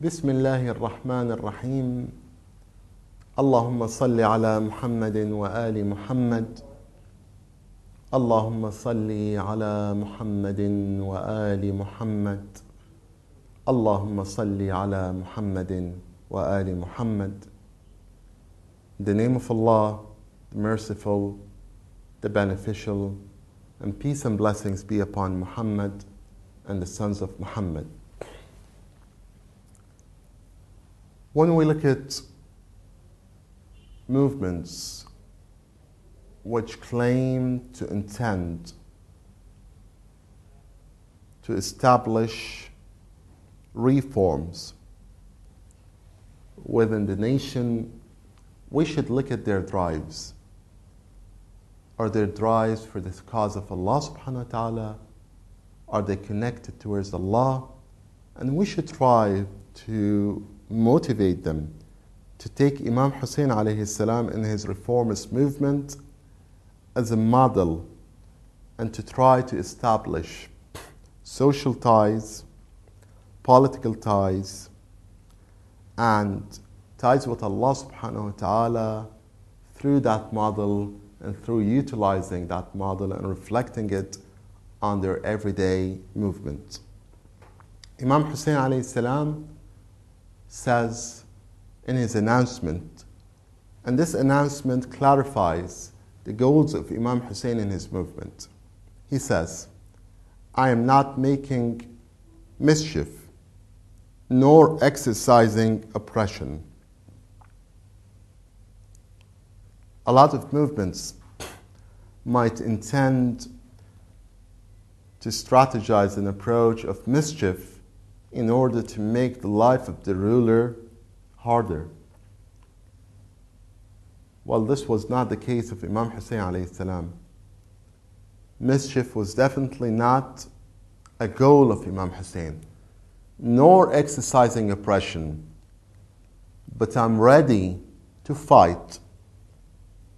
بسم الله الرحمن الرحيم. اللهم صل على محمد وآل محمد. اللهم صل على محمد وآل محمد. اللهم صل على محمد وآل محمد. In the name of Allah, the Merciful, the Beneficial, and peace and blessings be upon Muhammad and the sons of Muhammad. When we look at movements which claim to intend to establish reforms within the nation, we should look at their drives. Are their drives for the cause of Allah subhanahu wa ta'ala? Are they connected towards Allah? And we should try to motivate them to take Imam Husain alayhi salam in his reformist movement as a model and to try to establish social ties, political ties, and ties with Allah subhanahu wa ta'ala through that model and through utilizing that model and reflecting it on their everyday movement. Imam Husain alayhi salam says in his announcement, and this announcement clarifies the goals of Imam Husain in his movement. He says, I am not making mischief nor exercising oppression. A lot of movements might intend to strategize an approach of mischief in order to make the life of the ruler harder. Well, this was not the case of Imam Husain alayhi salam. Mischief was definitely not a goal of Imam Husain, nor exercising oppression. But I'm ready to fight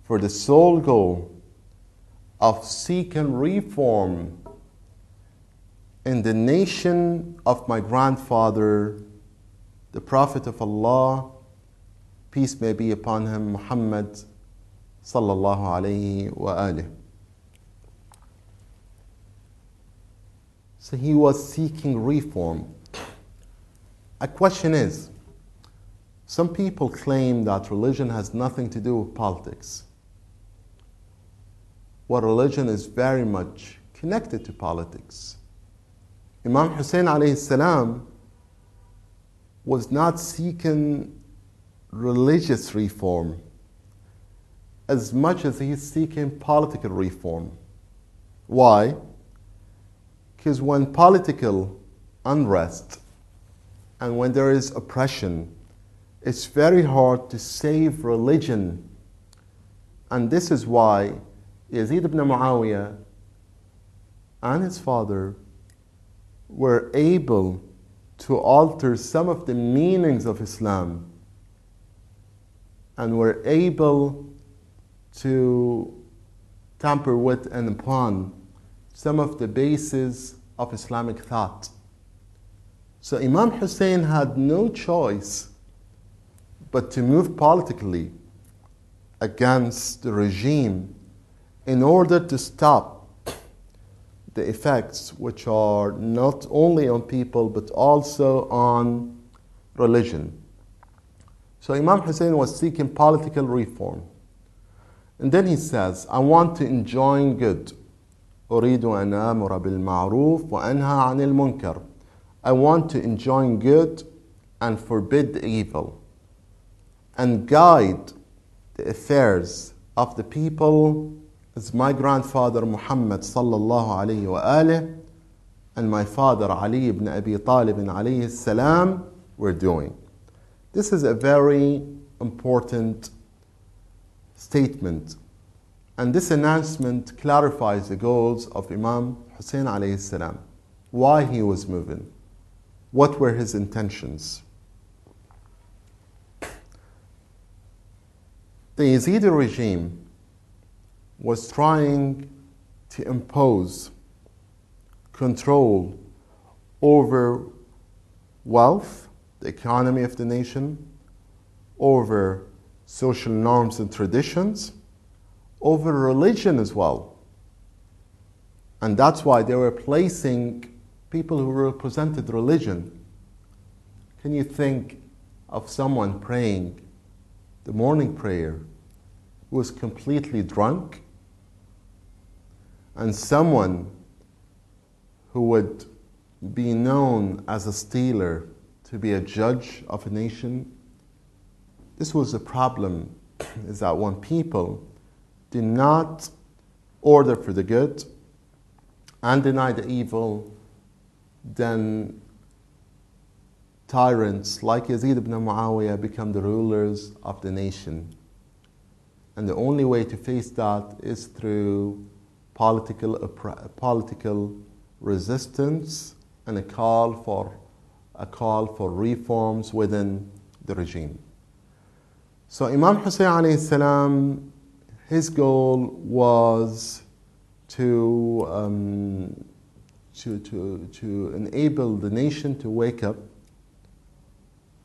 for the sole goal of seeking reform in the nation of my grandfather, the Prophet of Allah, peace may be upon him, Muhammad sallallahu alayhi wa alihi. So he was seeking reform. A question is, some people claim that religion has nothing to do with politics. Well, religion is very much connected to politics. Imam Husain alayhi salam was not seeking religious reform as much as he's seeking political reform. Why? Because when political unrest and when there is oppression, it's very hard to save religion. And this is why Yazid ibn Muawiyah and his father were able to alter some of the meanings of Islam and were able to tamper with and upon some of the bases of Islamic thought. So Imam Husain had no choice but to move politically against the regime in order to stop the effects which are not only on people but also on religion. So Imam Husain was seeking political reform. And then he says, I want to enjoin good. أريد أن آمر بالمعروف وأنهى عن المنكر. I want to enjoin good and forbid the evil and guide the affairs of the people as my grandfather Muhammad sallallahu alayhi wa alih and my father Ali ibn Abi Talib alayhi salam we're doing. This is a very important statement, and this announcement clarifies the goals of Imam Hussein alayhi salam, why he was moving, what were his intentions. The Yazidi regime was trying to impose control over wealth, the economy of the nation, over social norms and traditions, over religion as well. And that's why they were placing people who represented religion. Can you think of someone praying the morning prayer who was completely drunk, and someone who would be known as a stealer to be a judge of a nation? This was the problem, is that when people do not order for the good and deny the evil, then tyrants like Yazid ibn Muawiyah become the rulers of the nation. And the only way to face that is through political resistance and a call for reforms within the regime. So Imam Hussein alayhi salam, his goal was to enable the nation to wake up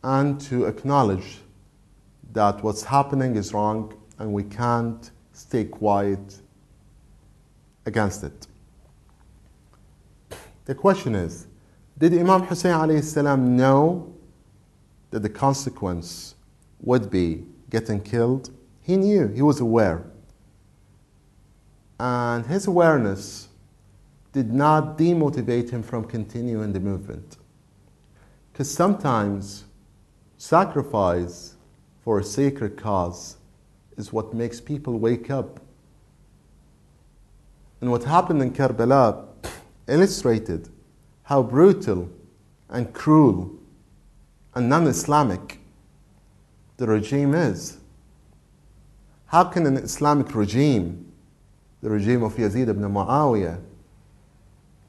and to acknowledge that what's happening is wrong and we can't stay quiet against it. The question is, did Imam Hussein alayhi salam know that the consequence would be getting killed? He knew, he was aware. And his awareness did not demotivate him from continuing the movement. Because sometimes sacrifice for a sacred cause is what makes people wake up. And what happened in Karbala illustrated how brutal and cruel and non-Islamic the regime is. How can an Islamic regime, the regime of Yazid ibn Muawiyah,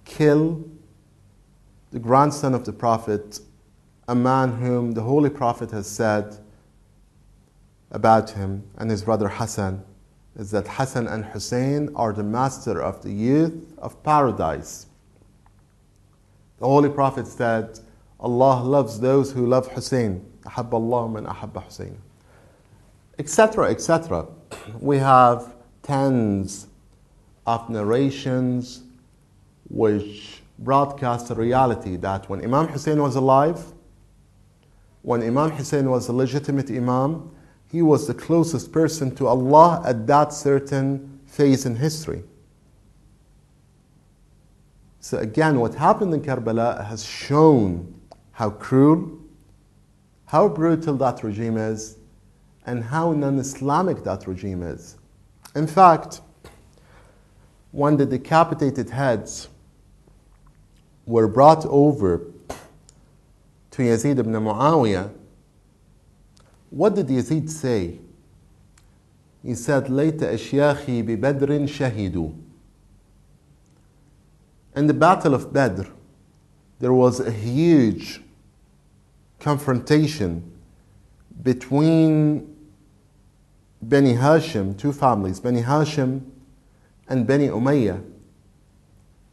kill the grandson of the Prophet, a man whom the Holy Prophet has said about him and his brother Hassan, is that Hassan and Hussein are the master of the youth of paradise. The Holy Prophet said, Allah loves those who love Hussein. أحب الله من أحب حسين. Etc., etc. We have tens of narrations which broadcast the reality that when Imam Hussein was alive, when Imam Hussein was a legitimate Imam, he was the closest person to Allah at that certain phase in history. So again, what happened in Karbala has shown how cruel, how brutal that regime is, and how non-Islamic that regime is. In fact, when the decapitated heads were brought over to Yazid ibn Muawiyah, what did Yazid say? He said, لَيْتَ أَشْيَاخِي بِبَدْرٍ شَهِدُوا. In the Battle of Badr, there was a huge confrontation between Bani Hashim, two families, Bani Hashim and Bani Umayyah.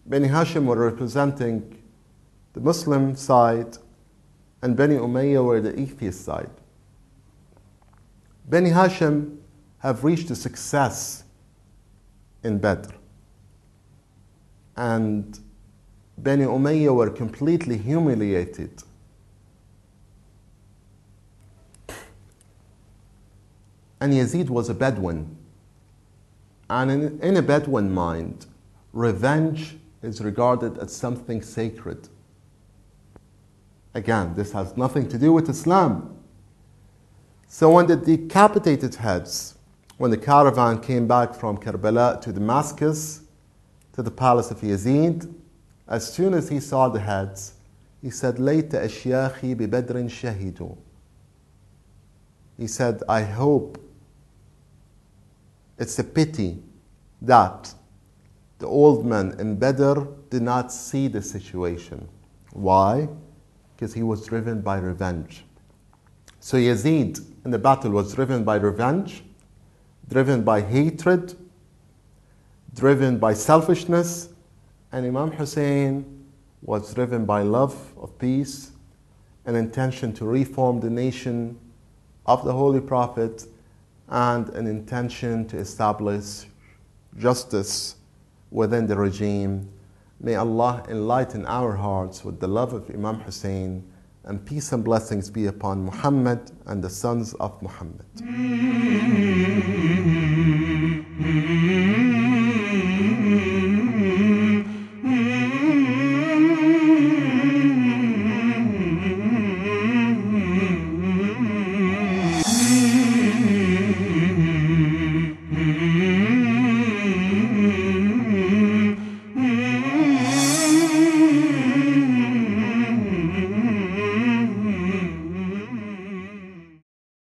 Bani Hashim were representing the Muslim side, and Bani Umayyah were the atheist side. Bani Hashim have reached a success in Badr, and Bani Umayyah were completely humiliated. And Yazid was a Bedouin. And in a Bedouin mind, revenge is regarded as something sacred. Again, this has nothing to do with Islam. So when the decapitated heads, when the caravan came back from Karbala to Damascus, to the palace of Yazid, as soon as he saw the heads, He said, لَيْتَ أَشْيَاخِي بِبَدْرٍ شَهِدُوا. He said, I hope, it's a pity that the old man in Badr did not see the situation. Why? Because he was driven by revenge. So Yazid in the battle was driven by revenge, driven by hatred, driven by selfishness, and Imam Hussein was driven by love of peace, an intention to reform the nation of the Holy Prophet, and an intention to establish justice within the regime. May Allah enlighten our hearts with the love of Imam Hussein, and peace and blessings be upon Muhammad and the sons of Muhammad.